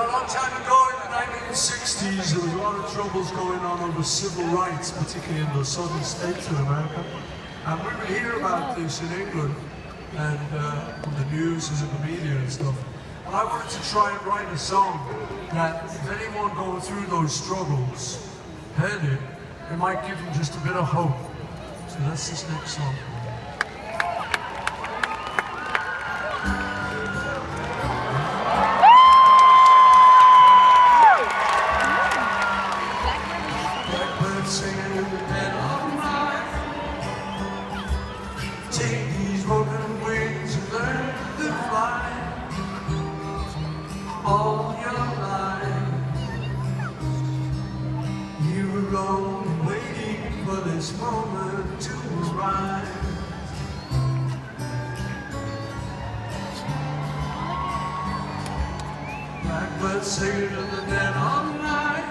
a long time ago in the 1960s, there was a lot of troubles going on over civil rights, particularly in the southern states of America. And we would hear about this in England, and from the news and in the media and stuff. And I wanted to try and write a song that, if anyone going through those struggles heard it, it might give them just a bit of hope. So that's this next song. Blackbird singing in the dead of night. Take these broken wings and learn to fly. All your life you were only waiting for this moment to arrive. Blackbird singing in the dead of night.